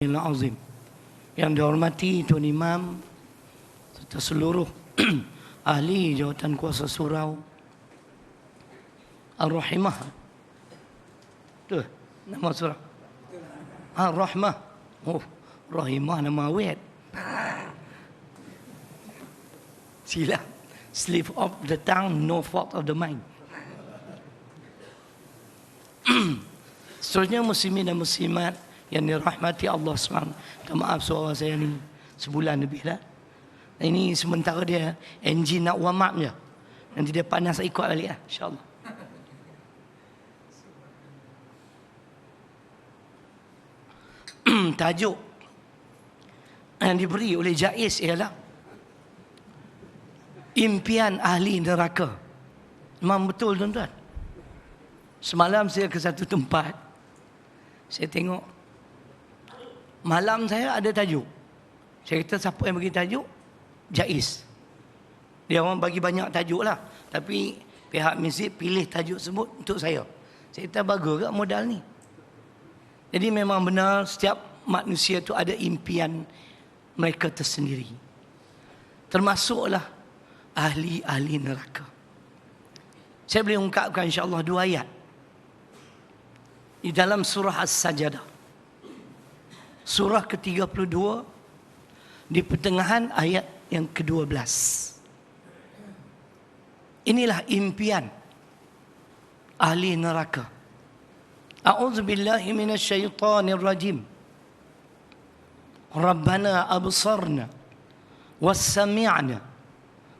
Azim. Yang dihormati Tuan Imam serta seluruh ahli jawatan kuasa surau Al-Rahimah. Tu nama surau Al-Rahmah. Oh, Rahimah nama awet. Silap. Slip of the tongue, no fault of the mind. Seterusnya muslimin dan muslimat yang dirahmati Allah SWT. Maaf suara saya ni sebulan lebih dah. Ini sementara dia enjin nak warm up je. Nanti dia panas ikut balik lah, insyaAllah. Tajuk yang diberi oleh Jaiz ialah impian ahli neraka. Memang betul tuan-tuan. Semalam saya ke satu tempat, saya tengok malam saya ada tajuk. Saya kata siapa yang bagi tajuk? Jaiz. Dia orang bagi banyak tajuk lah, tapi pihak masjid pilih tajuk sebut untuk saya. Saya kata bagus ke modal ni. Jadi memang benar setiap manusia tu ada impian mereka tersendiri. Termasuklah ahli-ahli neraka. Saya boleh ungkapkan insya-Allah 2 ayat di dalam surah As-Sajdah. Surah ke-32 di pertengahan ayat yang ke-12. Inilah impian ahli neraka. A'udzubillahi minasyaitonir rajim. Rabbana absarna was-sami'na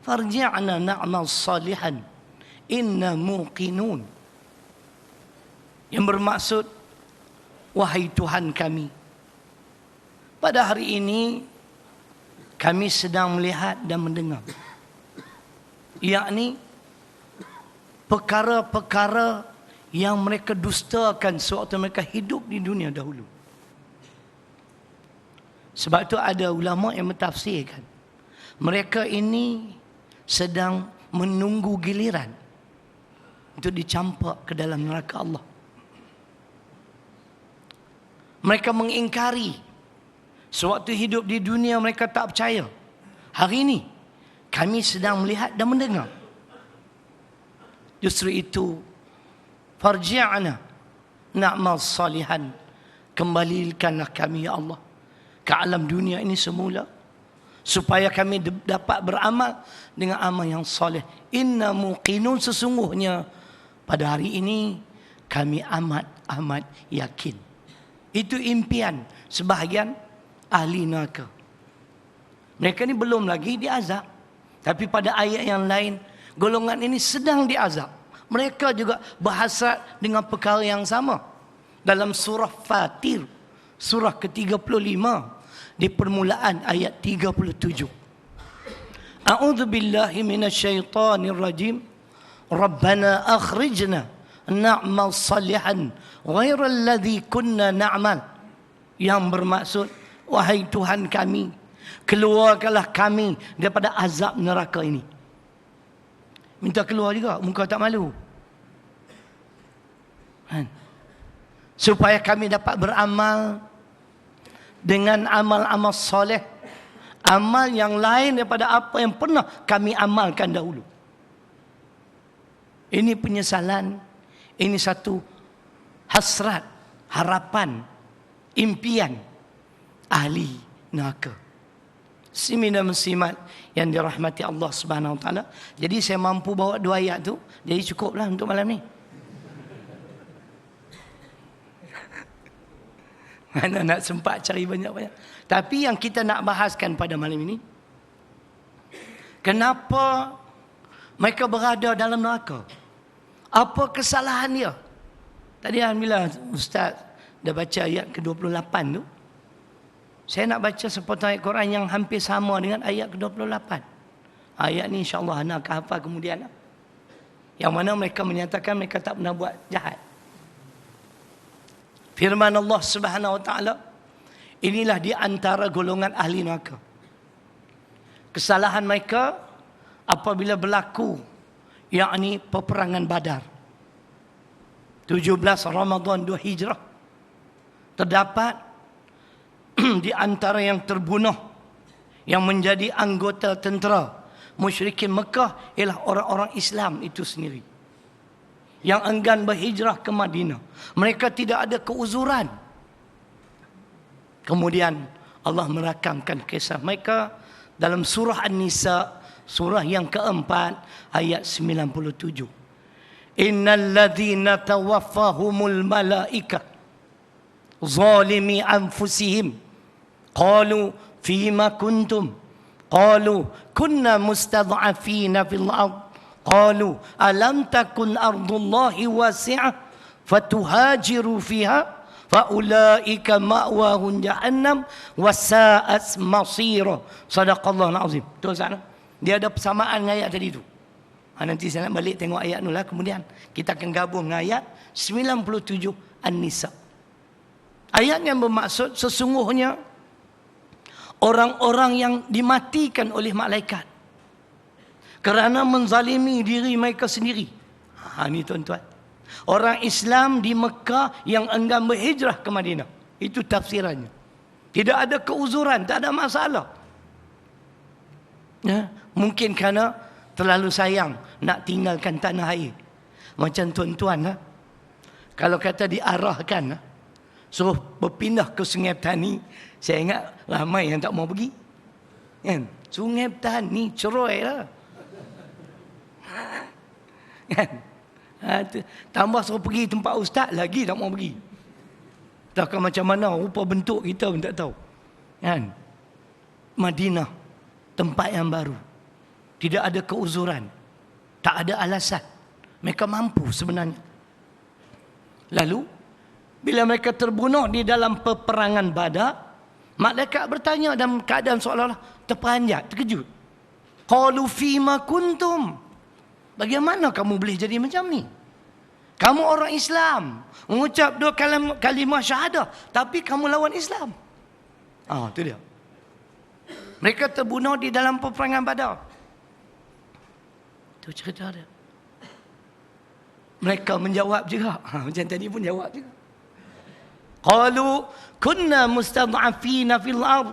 farji'na na'mal salihan inna muqinun. Yang bermaksud, wahai Tuhan kami, pada hari ini kami sedang melihat dan mendengar, yakni perkara-perkara yang mereka dustakan sewaktu mereka hidup di dunia dahulu. Sebab itu ada ulama yang mentafsirkan, mereka ini sedang menunggu giliran untuk dicampak ke dalam neraka Allah. Mereka mengingkari sewaktu hidup di dunia mereka tak percaya. Hari ini kami sedang melihat dan mendengar. Justru itu, farji'na na'mal salihan, kembalikanlah kami ya Allah ke alam dunia ini semula, supaya kami dapat beramal dengan amal yang soleh. Inna muqinun, sesungguhnya pada hari ini kami amat yakin. Itu impian sebahagian ahli neraka. Mereka ni belum lagi diazab, tapi pada ayat yang lain golongan ini sedang diazab. Mereka juga berhasrat dengan perkara yang sama. Dalam surah Fatir, surah ke-35, di permulaan ayat 37. A'udzubillahi minasyaitonir rajim. Rabbana akhrijna na'mal salihan ghairal ladzi kunna na'mal. Yang bermaksud, wahai Tuhan kami, keluarkanlah kami daripada azab neraka ini. Minta keluar juga, muka tak malu. Supaya kami dapat beramal dengan amal-amal soleh, amal yang lain daripada apa yang pernah kami amalkan dahulu. Ini penyesalan, ini satu hasrat, harapan, impian ahli neraka. Muslimin dan muslimat yang dirahmati Allah Subhanahu Wa Taala. Jadi saya mampu bawa 2 ayat tu, jadi cukuplah untuk malam ni. Mana nak sempat cari banyak-banyak. Tapi yang kita nak bahaskan pada malam ini, kenapa mereka berada dalam neraka? Apa kesalahan dia? Tadi alhamdulillah Ustaz dah baca ayat ke-28 tu. Saya nak baca sepotong ayat Quran yang hampir sama dengan ayat ke-28. Ayat ni insya-Allah anak akan hafal kemudian. Yang mana mereka menyatakan mereka tak pernah buat jahat. Firman Allah Subhanahu Wa Taala, inilah di antara golongan ahli neraka. Kesalahan mereka apabila berlaku, yakni peperangan Badar 17 Ramadan 2 Hijrah, terdapat di antara yang terbunuh, yang menjadi anggota tentera musyrikin Mekah ialah orang-orang Islam itu sendiri yang enggan berhijrah ke Madinah. Mereka tidak ada keuzuran. Kemudian Allah merakamkan kisah mereka dalam surah An-Nisa, surah yang keempat, ayat 97. Innal ladzina tawaffahumul malaika zalimi anfusihim qalu fima kuntum qalu kunna mustad'afina fil ard qalu alam takun ardullahi wasi'ah fatuhajiru fiha faulaika ma'wahum jahannam wasa'at masira. Sadaqallahul azim. Betul sana? Dia ada persamaan dengan ayat tadi tu. Nanti saya nak balik tengok ayat tu lah. Kemudian kita akan gabung dengan ayat 97 An-Nisa. Ayat yang bermaksud sesungguhnya orang-orang yang dimatikan oleh malaikat kerana menzalimi diri mereka sendiri. Ini tuan-tuan. Orang Islam di Mekah yang enggan berhijrah ke Madinah. Itu tafsirannya. Tidak ada keuzuran, tak ada masalah. Ya, mungkin kerana terlalu sayang nak tinggalkan tanah air. Macam tuan-tuan lah. Kalau kata diarahkan lah, suruh berpindah ke Sungai Petani, saya ingat ramai yang tak mau pergi. Kan? Sungai Petani cerai lah. Kan? Tambah suruh pergi tempat ustaz, lagi tak mau pergi. Takkan macam mana rupa bentuk kita pun tak tahu. Kan? Madinah, tempat yang baru. Tidak ada keuzuran. Tak ada alasan. Mereka mampu sebenarnya. Lalu, bila mereka terbunuh di dalam peperangan Badar, malaikat bertanya dalam keadaan seolah-olah terperanjat, terkejut. Qalu fima kuntum. Bagaimana kamu boleh jadi macam ni? Kamu orang Islam, mengucap dua kalimah syahadah, tapi kamu lawan Islam. Itu dia. Mereka terbunuh di dalam peperangan Badar. Itu cerita dia. Mereka menjawab juga. Macam tadi pun jawab juga. Qalu kunna mustad'afina fil ard.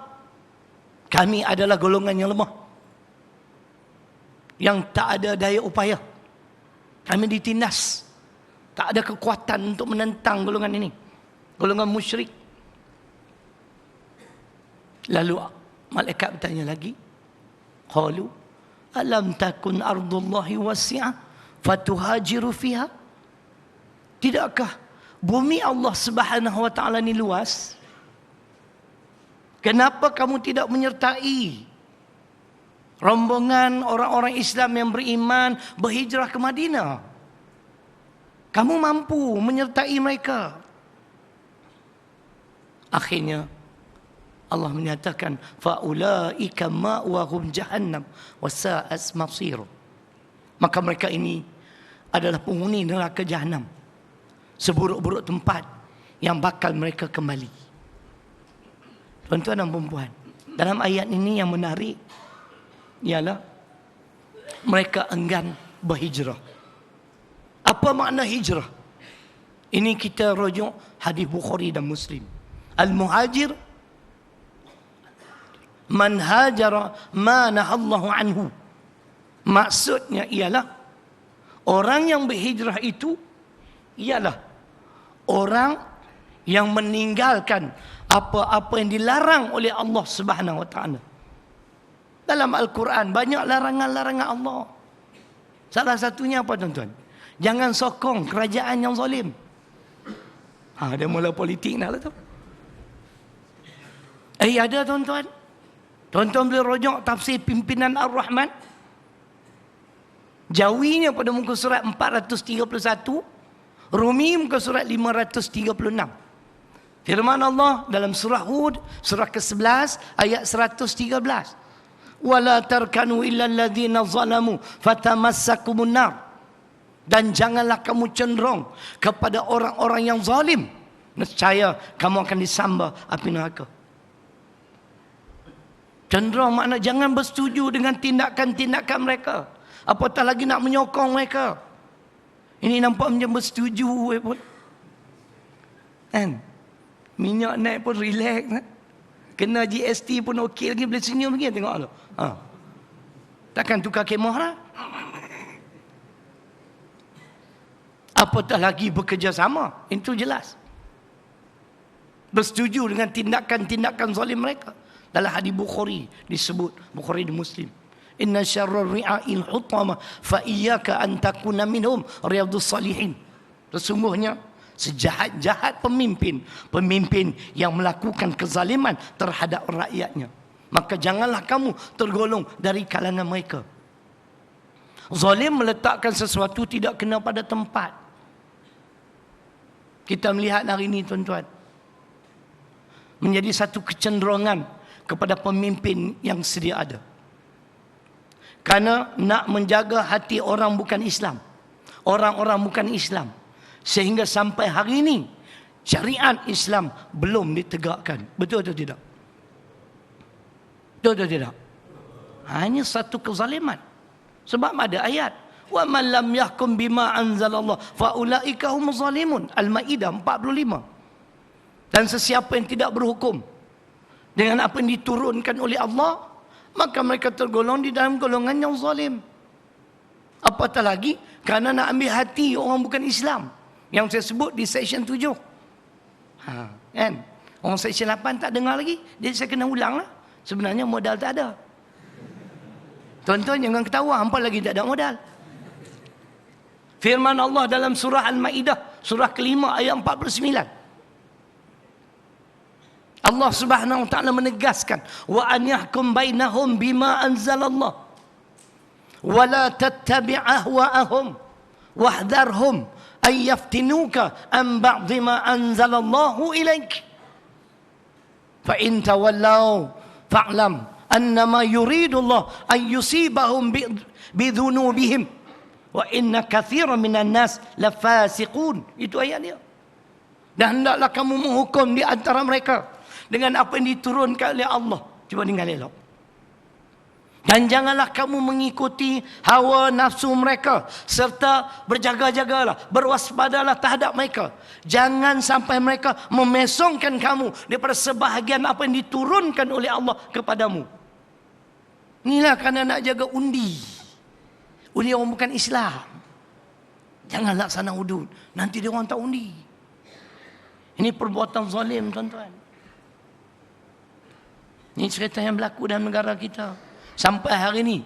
Kami adalah golongan yang lemah, yang tak ada daya upaya. Kami ditindas. Tak ada kekuatan untuk menentang golongan ini, golongan musyrik. Lalu malaikat bertanya lagi. Qalu alam takun ardullahi wasi'ah fatuhajiru fiha. Tidakkah bumi Allah Subhanahu wa taala ni luas? Kenapa kamu tidak menyertai rombongan orang-orang Islam yang beriman berhijrah ke Madinah? Kamu mampu menyertai mereka. Akhirnya Allah menyatakan faulaika ma'wahum jahannam wasa'at masir. Maka mereka ini adalah penghuni neraka Jahannam, seburuk-buruk tempat yang bakal mereka kembali. Tuan-tuan dan puan-puan, dalam ayat ini yang menarik ialah mereka enggan berhijrah. Apa makna hijrah? Ini kita rujuk hadis Bukhari dan Muslim. Al-muhajir man hajara ma nahallahu anhu. Maksudnya ialah orang yang berhijrah itu ialah orang yang meninggalkan apa-apa yang dilarang oleh Allah Subhanahu wa taala. Dalam Al-Quran banyak larangan-larangan Allah. Salah satunya apa tuan-tuan? Jangan sokong kerajaan yang zalim. Dia mula politik nak lah tu. Ada tuan-tuan. Tuan-tuan boleh rujuk tafsir pimpinan Ar-Rahman. Jawinya pada muka surat 431. Rumi muka surat 536. Firman Allah dalam surah Hud, surah ke-11 ayat 113. Wala tarkanu illa alladhina zalamu fatamassakumun nar. Dan janganlah kamu cenderung kepada orang-orang yang zalim, nescaya kamu akan disamba api neraka. Cenderung makna jangan bersetuju dengan tindakan-tindakan mereka, apatah lagi nak menyokong mereka. Ini nampak macam bersetuju pun. Kan? Minyak naik pun relax. Kena GST pun okey lagi, boleh senyum lagi, tengok tu. Takkan tukar kemah lah. Apatah lagi bekerjasama, itu jelas. Bersetuju dengan tindakan-tindakan zalim mereka. Dalam hadis Bukhari disebut, Bukhari di Muslim, inna syarrar ri'a'il hutama fa iyyaka an takuna minhum riyadhus salihin. Sesungguhnya sejahat-jahat pemimpin yang melakukan kezaliman terhadap rakyatnya, maka janganlah kamu tergolong dari kalangan mereka. Zalim meletakkan sesuatu tidak kena pada tempat. Kita melihat hari ini, tuan-tuan, menjadi satu kecenderungan kepada pemimpin yang sedia ada. Karena nak menjaga hati orang bukan Islam, orang-orang bukan Islam, sehingga sampai hari ini syariat Islam belum ditegakkan. Betul atau tidak? Betul atau tidak? Hanya satu kezaliman. Sebab ada ayat, wa man lam yahkum bima anzalallah fa ulaika humuz zalimun. Al-Maidah 45. Dan sesiapa yang tidak berhukum dengan apa yang diturunkan oleh Allah, maka mereka tergolong di dalam golongan yang zalim. Apatah lagi kerana nak ambil hati orang bukan Islam, yang saya sebut di section 7. Kan? Orang section 8 tak dengar lagi, jadi saya kena ulang lah. Sebenarnya modal tak ada. Tuan-tuan jangan ketawa, hampa lagi tak ada modal. Firman Allah dalam surah Al-Maidah, surah kelima ayat 49. Allah Subhanahu wa taala menegaskan, wa an yahkum bainahum bima anzalallah wa la tattabi' ahwa'ahum wahdharhum ay yaftinuka an ba'd ma anzalallahu ilaik fa in tawallaw fa'lam annama yuridu Allah an yusibahum bidhunubihim wa inna katsiran minan nas lafasiqun. Itu ayat dia. Dan hendaklah kamu menghukum di antara mereka dengan apa yang diturunkan oleh Allah. Cuba dengar elok. Dan janganlah kamu mengikuti hawa nafsu mereka, serta berjaga-jagalah, berwaspadalah terhadap mereka. Jangan sampai mereka memesongkan kamu daripada sebahagian apa yang diturunkan oleh Allah kepadamu. Inilah kerana nak jaga undi orang bukan Islam. Jangan laksana hudud, nanti dia orang tak undi. Ini perbuatan zalim, tuan-tuan. Ini cerita yang berlaku dalam negara kita. Sampai hari ini,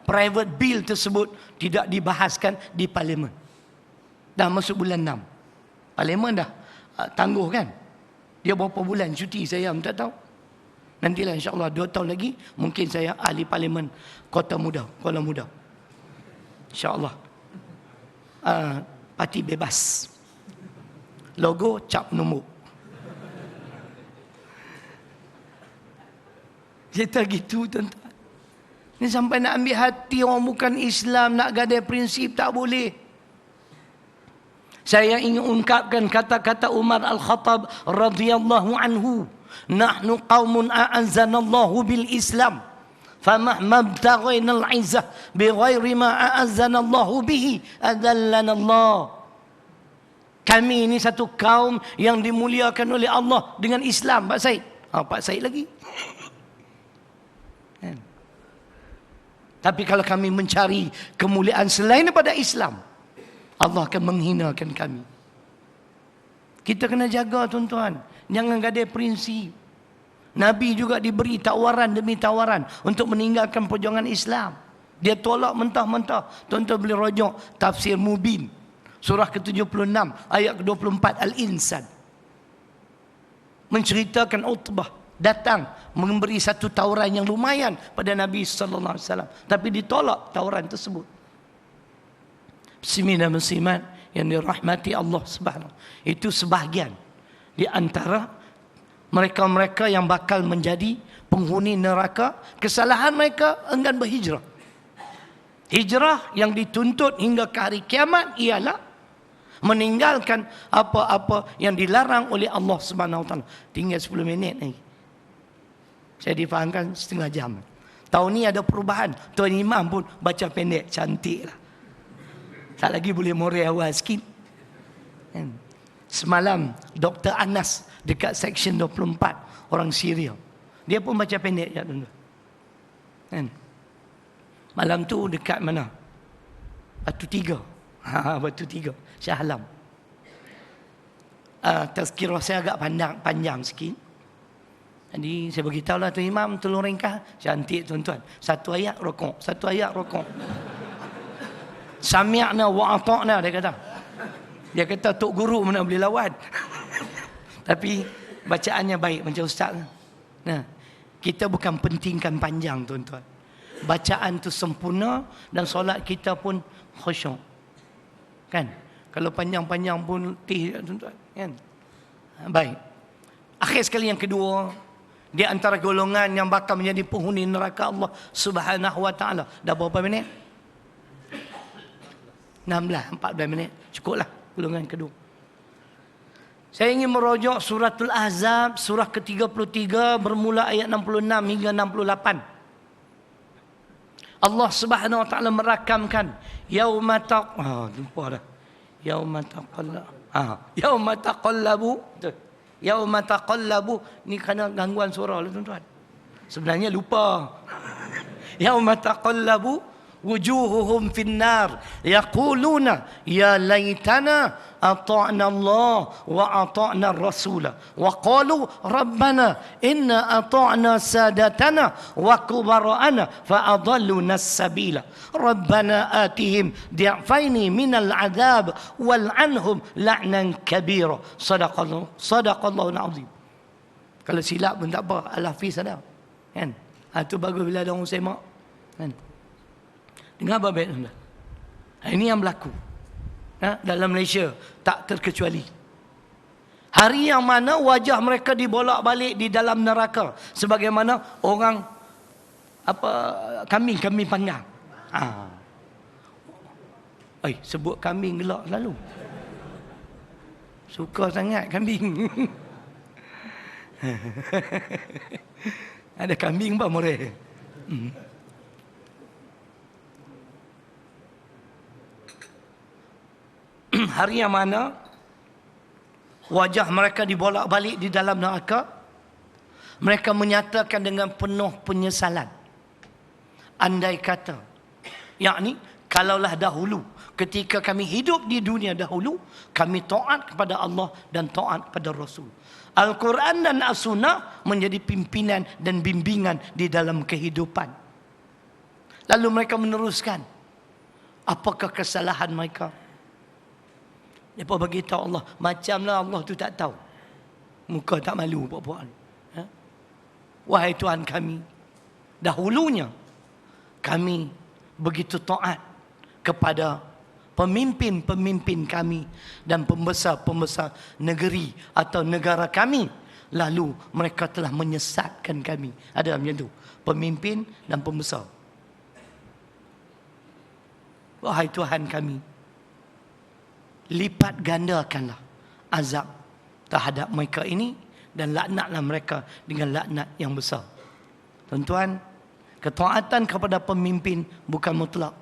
private bill tersebut tidak dibahaskan di parlimen. Dah masuk bulan 6. Parlimen dah tangguh kan? Dia berapa bulan cuti saya tak tahu. Nantilah insya-Allah 2 tahun lagi mungkin saya ahli parlimen Kota Muda, Kuala Muda. InsyaAllah. Parti bebas. Logo cap nombor. Cerita gitu, tuan-tuan. Ini sampai nak ambil hati orang bukan Islam, nak gadai prinsip, tak boleh. Saya ingin ungkapkan kata-kata Umar Al-Khattab radhiyallahu anhu. Nahnu qaumun a'azzanallahu bil Islam. Famahma btaghaina al-'izzah bighairi ma a'azzanallahu bihi adallana Allah. Kami ini satu kaum yang dimuliakan oleh Allah dengan Islam, Pak Said. Pak Said lagi. Tapi kalau kami mencari kemuliaan selain daripada Islam, Allah akan menghinakan kami. Kita kena jaga, tuan-tuan. Jangan gadai prinsip. Nabi juga diberi tawaran demi tawaran untuk meninggalkan perjuangan Islam. Dia tolak mentah-mentah. Tuan-tuan boleh rujuk tafsir Mubin, surah ke-76 ayat ke-24 Al-Insan. Menceritakan Utbah datang memberi satu tawaran yang lumayan pada Nabi sallallahu alaihi wasallam, tapi ditolak tawaran tersebut. Muslimin dan muslimat yang dirahmati Allah Subhanahu, itu sebahagian di antara mereka-mereka yang bakal menjadi penghuni neraka. Kesalahan mereka enggan berhijrah. Hijrah yang dituntut hingga ke hari kiamat ialah meninggalkan apa-apa yang dilarang oleh Allah Subhanahu wa taala. Tinggal 10 minit lagi. Saya difahamkan setengah jam. Tahun ni ada perubahan. Tuan Imam pun baca pendek, cantik lah. Tak lagi boleh moreh awal sikit. Semalam Dr. Anas dekat section 24, orang Syria. Dia pun baca pendek je tuan-tuan. Kan? Malam tu dekat mana? Batu Tiga. Batu Tiga. Shah Alam. Tazkirah saya agak panjang sikit. Jadi saya beritahu lah tu imam tolong ringkas. Cantik tuan-tuan. Satu ayat rokok. Satu ayat rokok. Sami'na wa ata'na dia kata. Dia kata tok guru mana boleh lawan. Tapi bacaannya baik macam ustaz. Nah, kita bukan pentingkan panjang tuan-tuan. Bacaan tu sempurna dan solat kita pun khusyuk. Kan? Kalau panjang-panjang pun letih tuan-tuan, kan? Baik. Akhir sekali yang kedua, di antara golongan yang bakal menjadi penghuni neraka Allah Subhanahu wa taala. Dah berapa minit? 16, 14 minit. Cukuplah golongan kedua. Saya ingin merujuk suratul Ahzab surah ke-33 bermula ayat 66 hingga 68. Allah Subhanahu wa taala merakamkan yauma lupa dah. Yauma taqallabu. Yauma taqallabu ni kena gangguan suara lah tuan-tuan. Sebenarnya lupa. Yauma taqallabu wujuhuhum finnar yaquluna ya laitana ata'na Allah wa ata'na ar-rasula wa qalu rabbana inna ata'na sadatana wa kubara'ana fa adalluna as-sabila rabbana atihim di'faini minal adhab wal anhum la'nan kabira sadaqallahu azim. Kalau silap pun tak apa, al-hafiz ada kan. Itu bagus bila ada orang semak kan. Dengar baik tuan-tuan. Ini yang berlaku dalam Malaysia, tak terkecuali. Hari yang mana wajah mereka dibolak-balik di dalam neraka, sebagaimana orang kambing panggang. Sebut kambing gelak selalu. Suka sangat kambing. Ada kambing apa mereka? Hari yang mana wajah mereka dibolak-balik di dalam neraka, mereka menyatakan dengan penuh penyesalan, andai kata, yakni kalaulah dahulu ketika kami hidup di dunia dahulu, kami taat kepada Allah dan taat kepada Rasul. Al-Quran dan As-Sunnah menjadi pimpinan dan bimbingan di dalam kehidupan. Lalu mereka meneruskan, apakah kesalahan mereka? Mereka beritahu Allah, macamlah Allah tu tak tahu. Muka tak malu buat-buat. Wahai Tuhan kami, dahulunya kami begitu taat kepada pemimpin-pemimpin kami dan pembesar-pembesar negeri atau negara kami. Lalu mereka telah menyesatkan kami. Ada macam tu, pemimpin dan pembesar. Wahai Tuhan kami, lipat gandakanlah azab terhadap mereka ini dan laknatlah mereka dengan laknat yang besar. Tuan-tuan, ketaatan kepada pemimpin bukan mutlak.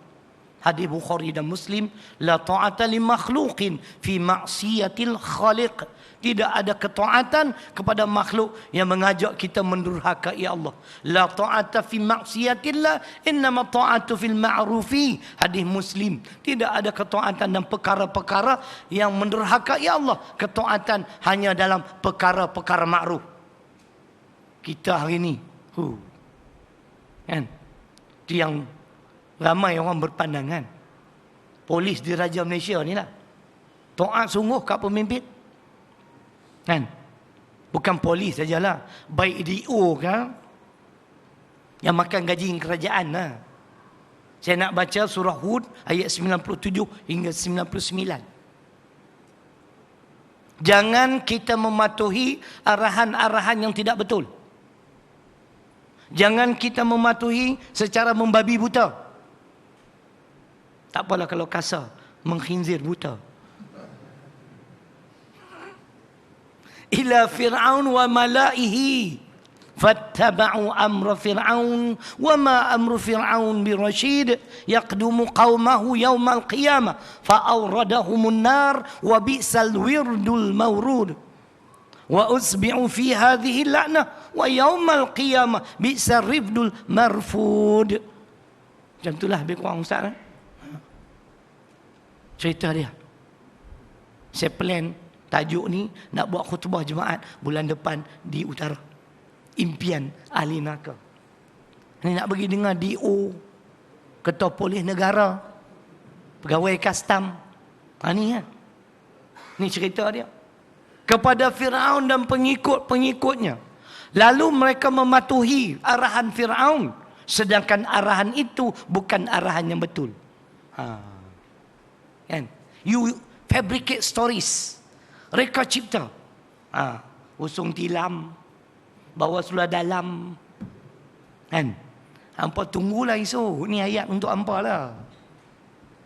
Hadis Bukhari dan Muslim, la ta'ata li makhluqin fi ma'siyatil khaliq. Tidak ada ketaatan kepada makhluk yang mengajak kita mendurhakai Allah. La ta'ata fi ma'siyatillah, innama ta'atu fil ma'rufi. Hadis Muslim. Tidak ada ketaatan dalam perkara-perkara yang mendurhakai Allah. Ketaatan hanya dalam perkara-perkara ma'ruf. Kita hari ni, kan? Itu yang ramai orang berpandangan. Polis di Raja Malaysia ni lah, taat sungguh kat pemimpin. Kan? Bukan polis sajalah, baik DO kan, yang makan gaji kerajaan lah. Saya nak baca surah Hud ayat 97 hingga 99. Jangan kita mematuhi arahan-arahan yang tidak betul. Jangan kita mematuhi secara membabi buta. Tak apalah kalau kasar, mengkhinzir buta. Ila Fir'aun wa malaihi fattaba'u amra Fir'aun wa ma amru Fir'aun birashid yaqdumu qaumahu yawmal qiyamah fa'awradahumun nar wa bi'sal wirdul mawrud wa usbi'u fi hadhihi la'nah wa yaumal qiyamah bi'sar rifdul marfud. Macam itulah lebih kurang Ustaz kan? Cerita dia. Saya plan tajuk ni nak buat khutbah jemaat bulan depan di utara. Impian ahli neraka. Ni nak bagi dengar DO, Ketua Polis Negara, pegawai kastam. Ni kan. Ni cerita dia. Kepada Firaun dan pengikut-pengikutnya. Lalu mereka mematuhi arahan Firaun, sedangkan arahan itu bukan arahan yang betul. Kan? You fabricate stories. Reka cipta. Usung tilam, bawa sulah dalam. Kan? Hampa tunggulah esok. Ni ayat untuk hampa lah.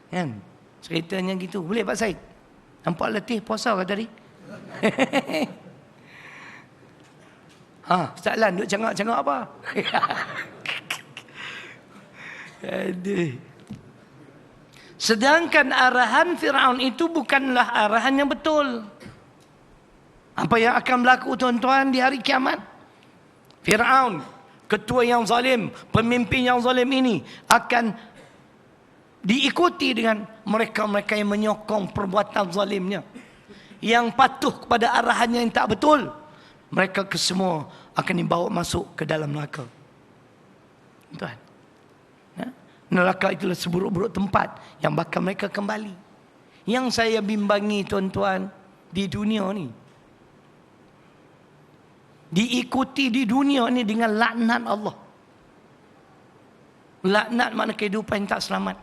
Kan? Ceritanya gitu. Boleh Pak Said? Hampa letih puasa ke tadi? Ustaz Lan duk cangak-cangak apa? Aduh. Sedangkan arahan Firaun itu bukanlah arahan yang betul. Apa yang akan berlaku tuan-tuan di hari kiamat? Firaun, ketua yang zalim, pemimpin yang zalim ini akan diikuti dengan mereka-mereka yang menyokong perbuatan zalimnya, yang patuh kepada arahannya yang tak betul. Mereka kesemua akan dibawa masuk ke dalam neraka. Tuan, neraka itulah seburuk-buruk tempat yang bakal mereka kembali. Yang saya bimbangi tuan-tuan di dunia ni, diikuti di dunia ni dengan laknat Allah. Laknat makna kehidupan yang tak selamat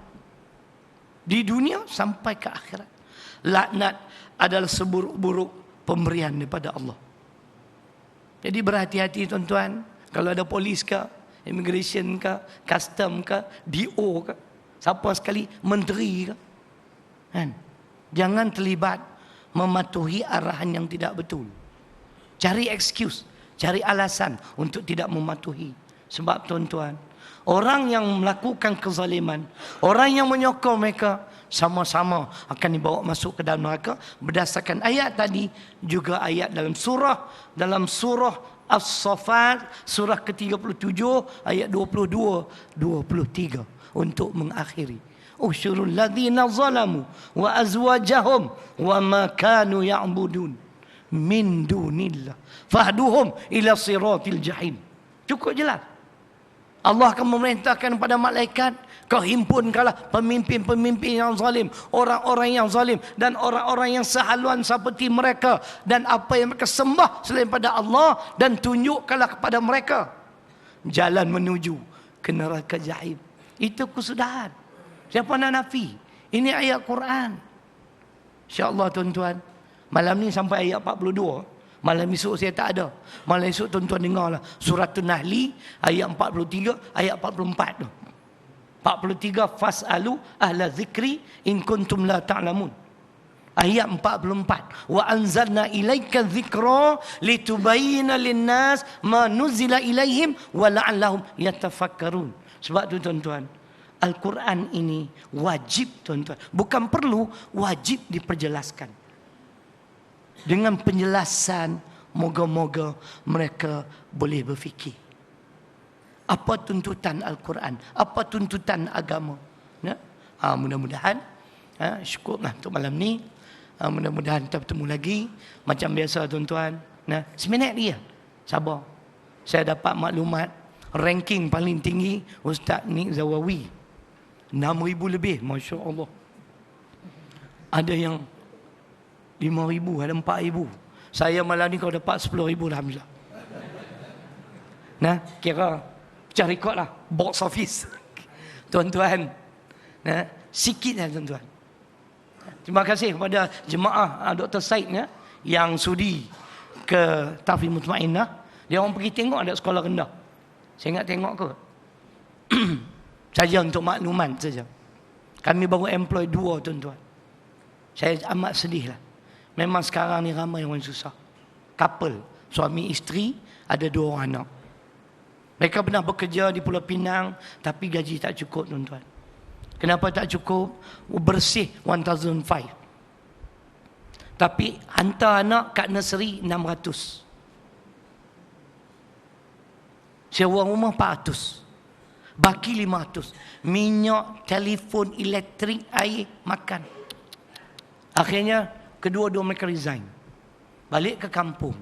di dunia sampai ke akhirat. Laknat adalah seburuk-buruk pemberian daripada Allah. Jadi berhati-hati tuan-tuan. Kalau ada polis ke, immigration ke, custom ke, DO ke, siapa sekali, menteri ke, kan? Jangan terlibat mematuhi arahan yang tidak betul. Cari excuse, cari alasan untuk tidak mematuhi. Sebab tuan-tuan, orang yang melakukan kezaliman, orang yang menyokong mereka, sama-sama akan dibawa masuk ke dalam neraka. Berdasarkan ayat tadi, juga ayat dalam surah As-Saffat, surah ke-37, ayat 22-23, untuk mengakhiri. Usyurul ladzina zalamu wa azwajahum wa ma kanu ya'budun min dunillah fahduhum ila siratil jahim. Cukup jelas. Allah akan memerintahkan kepada malaikat, kau himpunkanlah pemimpin-pemimpin yang zalim, orang-orang yang zalim, dan orang-orang yang sehaluan seperti mereka, dan apa yang mereka sembah selain pada Allah, dan tunjukkanlah kepada mereka jalan menuju ke neraka jahim. Itu kesudahan. Siapa nak nafi? Ini ayat Quran. InsyaAllah tuan-tuan, malam ni sampai ayat 42. Malam esok saya tak ada. Malam esok tuan-tuan dengarlah Suratul Nahli ayat 43, ayat 44 tu. 43, fas'alu ahla zikri in kuntum la ta'lamun. Ayat 44, wa anzalna ilaika dzikra litubayyana lin-nas ma nuzila ilaihim wa la'allahum yatafakkarun. Sebab tu tuan-tuan, Al-Quran ini wajib tuan-tuan, bukan perlu, wajib diperjelaskan. Dengan penjelasan, moga-moga mereka boleh berfikir. Apa tuntutan Al-Quran? Apa tuntutan agama? Ya? Mudah-mudahan, syukurlah untuk malam ni. Mudah-mudahan kita bertemu lagi. Macam biasa tuan-tuan. Seminit dia. Sabar. Saya dapat maklumat, ranking paling tinggi Ustaz Nik Zawawi. 6,000 lebih. Masya Allah. Ada yang 5,000, ada 4,000. Saya malam ni kalau dapat 10,000 alhamdulillah. Kira pecah rekod lah, box office. Tuan-tuan, sikit lah tuan-tuan. Terima kasih kepada jemaah Dr. Said yang sudi ke Taufik Mutmainnah. Dia orang pergi tengok ada sekolah rendah. Saya ingat tengok ke? Saja untuk makluman saja. Kami baru employ 2 tuan-tuan. Saya amat sedih lah. Memang sekarang ni ramai orang susah. Couple, suami isteri, ada 2 orang anak. Mereka pernah bekerja di Pulau Pinang, tapi gaji tak cukup tuan-tuan. Kenapa tak cukup? Bersih 1,005. Tapi hantar anak kat nursery 600. Sewa rumah 400. Baki 500. Minyak, telefon, elektrik, air, makan. Akhirnya kedua-dua mereka resign. Balik ke kampung.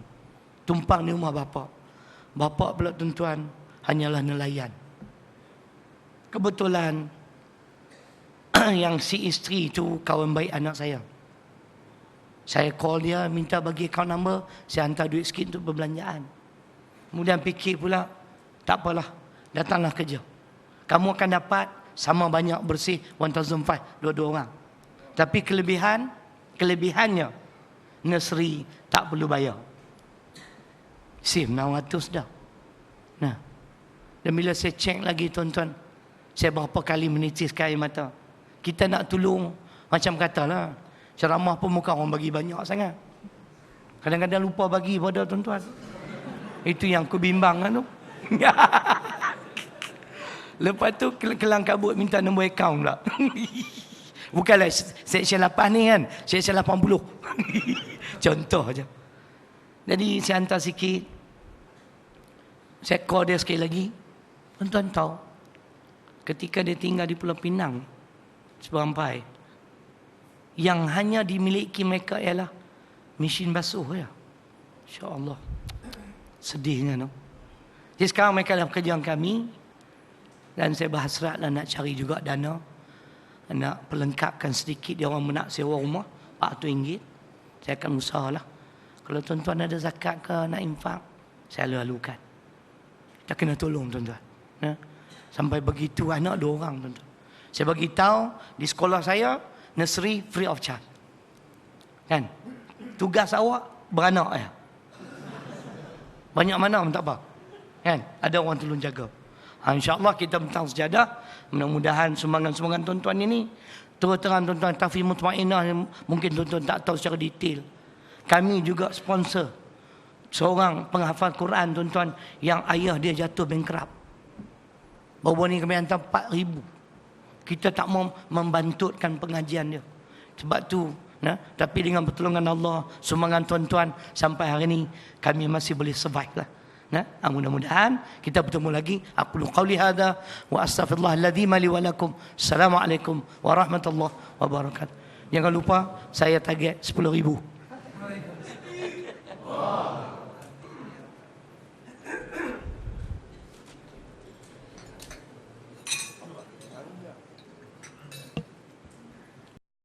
Tumpang di rumah bapa. Bapa pula tuan-tuan hanyalah nelayan. Kebetulan yang si isteri itu kawan baik anak saya. Saya call dia, minta bagi account number, saya hantar duit sikit untuk perbelanjaan. Kemudian fikir pula, tak apalah, datanglah kerja. Kamu akan dapat sama banyak bersih 1,500, dua-dua orang. Tapi kelebihannya, nursery tak perlu bayar. SIM 600 dah. Nah, dan bila saya cek lagi tuan-tuan, saya berapa kali menitiskan air mata. Kita nak tolong, macam katalah, ceramah pun muka orang bagi banyak sangat. Kadang-kadang lupa bagi pada tuan-tuan. Itu yang aku bimbang kan tu. Lepas tu kelang kabut minta nombor akaun pula. Bukanlah section 8 ni kan, section 80. Contoh je. Jadi saya hantar sikit. Saya call dia sekali lagi. Tuan-tuan tahu, ketika dia tinggal di Pulau Pinang, Seberampai, yang hanya dimiliki mereka ialah mesin basuh ya. Insya-Allah. Sedihnya no. Jadi sekarang mereka dalam kerjaan kami, dan saya berhasratlah nak cari juga dana, nak pelengkapkan sedikit dia orang nak sewa rumah RM400. Saya akan usahalah. Kalau tuan-tuan ada zakat ke nak infak, saya lalukan. Kita kena tolong tuan-tuan. Ya? Sampai begitu anak 2 orang tuan-tuan. Saya bagi tahu di sekolah saya nursery free of charge. Kan? Tugas awak beranak ya. Banyak mana pun tak apa. Kan? Ada orang tolong jaga. InsyaAllah kita bentang sejadah. Mudah-mudahan sumbangan-sumbangan tuan-tuan ini terus terang tuan-tuan, Tafi Mutmainah mungkin tuan-tuan tak tahu secara detail. Kami juga sponsor seorang penghafal Quran tuan-tuan yang ayah dia jatuh bankrupt. Baru ni kami hantar 4,000. Kita tak mau membantutkan pengajian dia. Sebab tu, nah, tapi dengan pertolongan Allah, sumbangan tuan-tuan, sampai hari ini kami masih boleh survive lah. Nah, mudah-mudahan kita bertemu lagi. Aku qauli hadza wa astaghfirullahaladzim li wa lakum. Assalamualaikum warahmatullahi wabarakatuh. Jangan lupa saya target 10,000.